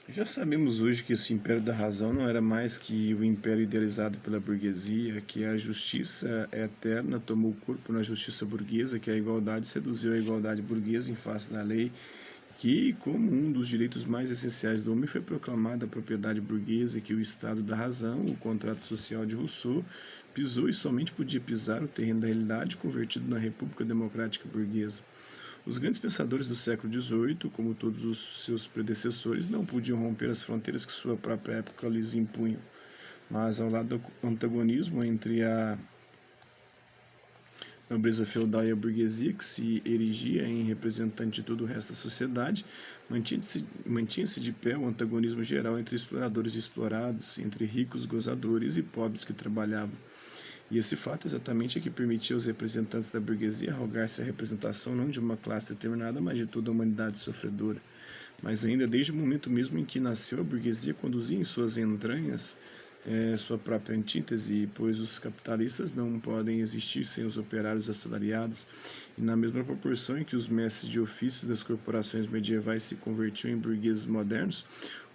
Já sabemos hoje que esse império da razão não era mais que o império idealizado pela burguesia, que a justiça eterna tomou corpo na justiça burguesa, que a igualdade seduziu a igualdade burguesa em face da lei, que, como um dos direitos mais essenciais do homem, foi proclamada a propriedade burguesa, que o Estado da razão, o contrato social de Rousseau, pisou e somente podia pisar o terreno da realidade convertido na República Democrática Burguesa. Os grandes pensadores do século XVIII, como todos os seus predecessores, não podiam romper as fronteiras que sua própria época lhes impunha. Mas, ao lado do antagonismo entre a nobreza feudal e a burguesia, que se erigia em representante de todo o resto da sociedade, mantinha-se de pé o antagonismo geral entre exploradores e explorados, entre ricos gozadores e pobres que trabalhavam. E esse fato exatamente é que permitia aos representantes da burguesia arrogar-se a representação não de uma classe determinada, mas de toda a humanidade sofredora. Mas ainda desde o momento mesmo em que nasceu, a burguesia conduzia em suas entranhas sua própria antítese, pois os capitalistas não podem existir sem os operários assalariados, e na mesma proporção em que os mestres de ofícios das corporações medievais se convertiam em burgueses modernos,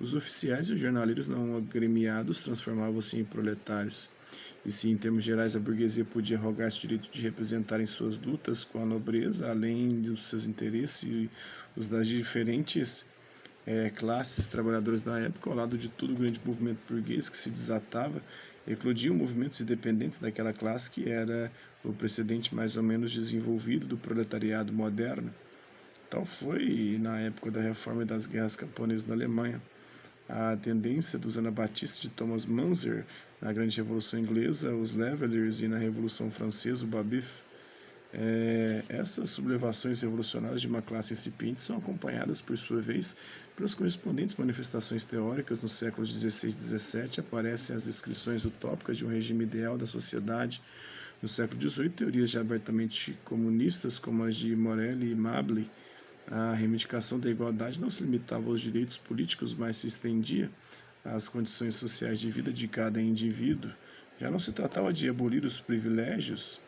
os oficiais e os jornaleiros não agremiados transformavam-se em proletários. E se, em termos gerais, a burguesia podia arrogar-se o direito de representar em suas lutas com a nobreza, além dos seus interesses e os das diferentes classes trabalhadoras da época, ao lado de todo o grande movimento burguês que se desatava, eclodiam movimentos independentes daquela classe que era o precedente mais ou menos desenvolvido do proletariado moderno. Tal foi na época da Reforma e das Guerras Camponesas na Alemanha. A tendência dos anabatistas de Thomas Munzer na Grande Revolução Inglesa, os Levelers, e na Revolução Francesa, o Babeuf. Essas sublevações revolucionárias de uma classe incipiente são acompanhadas, por sua vez, pelas correspondentes manifestações teóricas. Nos séculos XVI e XVII aparecem as descrições utópicas de um regime ideal da sociedade. No século XVIII, teorias já abertamente comunistas, como as de Morelli e Mably, a reivindicação da igualdade não se limitava aos direitos políticos, mas se estendia às condições sociais de vida de cada indivíduo. Já não se tratava de abolir os privilégios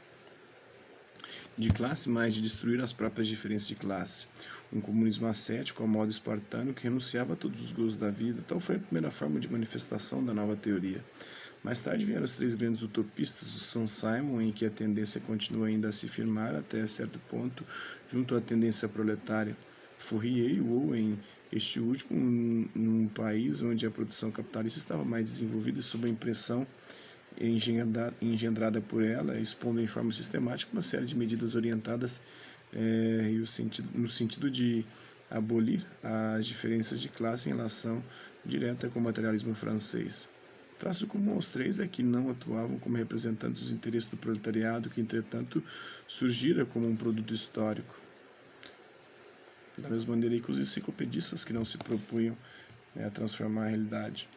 de classe, mas de destruir as próprias diferenças de classe. Um comunismo ascético, ao modo espartano, que renunciava a todos os gozos da vida. Tal foi a primeira forma de manifestação da nova teoria. Mais tarde vieram os três grandes utopistas, o Saint-Simon, em que a tendência continua ainda a se firmar até certo ponto, junto à tendência proletária. Fourier e Owen, este último num país onde a produção capitalista estava mais desenvolvida e sob a impressão engendrada por ela, expondo em forma sistemática uma série de medidas orientadas no sentido de abolir as diferenças de classe em relação direta com o materialismo francês. Traço comum aos três é que não atuavam como representantes dos interesses do proletariado, que entretanto surgira como um produto histórico. Da mesma maneira que os enciclopedistas que não se propunham a transformar a realidade.